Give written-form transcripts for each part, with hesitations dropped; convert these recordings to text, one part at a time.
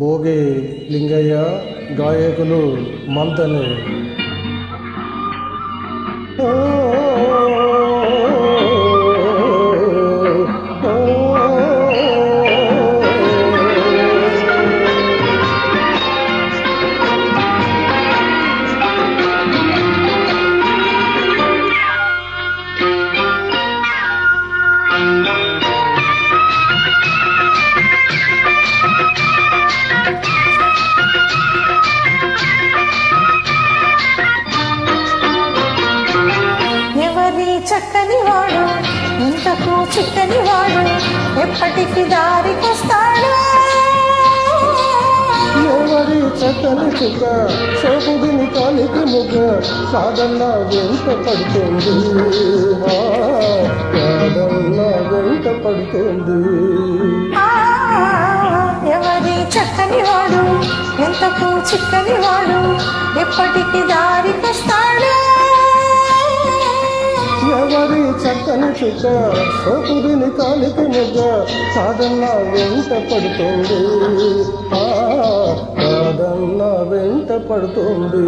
భోగి లింగయ్య, గాయకులు మంతని. చక్కని వాడు, ఇంతకు చిక్కని వాడు, ఎప్పటికి దారికొస్తాడు. ఎవరి చక్కని చుక్క, సోపుడిని కాలికి ముగ్గ, సాధన వెంట పడుతుంది, సాధన వెంట పడుతుంది. ఎవరి చక్కని వాడు, ఎంతకు చిక్కని వాడు, ఎప్పటికి దారికొస్తాడు. ఎవరి చక్కని చుక్క, సోపుడిని కాలికి ముగ్గ, సాధన వెంట పడుతుంది, సాధన వెంట పడుతుంది.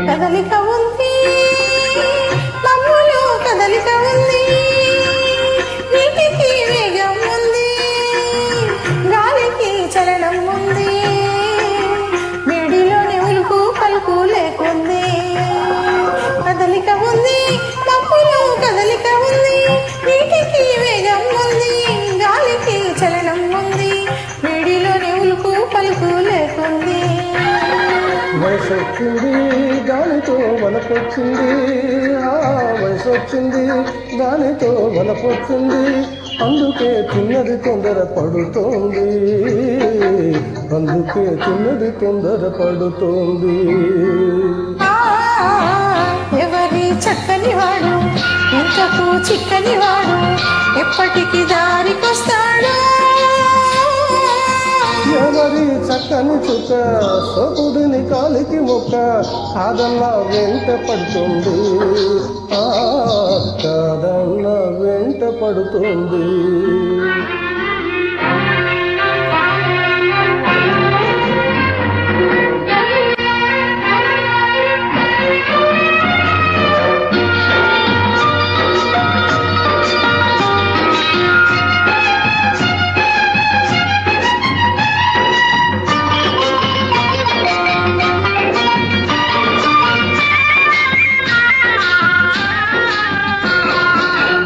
కదలిక ఉంది, నమ్ములో కదలిక ఉంది, నీటికి వేగం ఉంది, గాలికి చలనం ఉంది, వేడిలోని ఉలుకు పలుకు లేకుంది. కదలిక ఉంది, నమ్ములో కదలిక ఉంది, నీటికి వేగం ఉంది, గాలికి చలనం ఉంది, వేడిలోని ఉలుకు పలుకు లేకుంది. వయసు వచ్చింది దానితో వలపొచ్చింది, వయసు వచ్చింది దానితో వలపొచ్చింది, అందుకే చిన్నది తొందర పడుతోంది, అందుకే చిన్నది తొందర పడుతోంది. ఎవరి చక్కని వాడు, ఎంతకు చిక్కని వాడు, ఎప్పటికి దారికొస్తాడు. ఎవరి చక్కని చుక్క, సోపుడిని కాలికి మొక్క, కాదన్న వెంట పడుతుంది, కాదన్న వెంట పడుతుంది.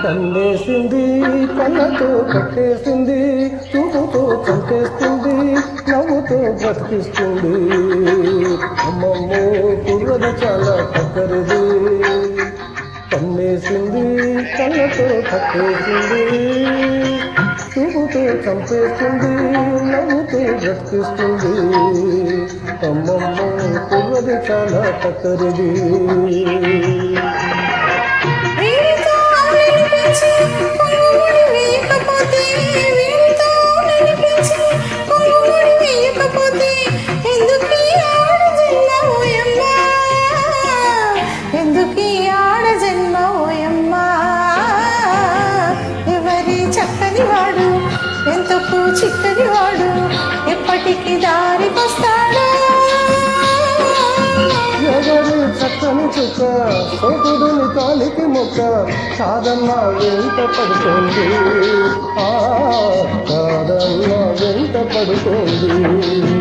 కన్నేసింది కళ్ళతో కట్టేసింది, చూపుతో చంపేస్తుంది, నవ్వుతో బ్రతికిస్తుంది. అమ్మమ్మో కుర్రది చాలా చక్కరిది. కన్నేసింది కళ్ళతో కట్టేసింది, చూపుతో చంపేస్తుంది, నవ్వుతో బ్రతికిస్తుంది. అమ్మమ్మో కుర్రది చాలా చక్కరిది. ఎంతకు చిక్కని వాడు, ఎప్పటికి దారికొస్తాడు. ఎవరి చక్కని చుక్క, సోపుడిని కాలికి మొక్క, సాధన వెంట పడుతుంది, సాధన వెంట పడుతుంది.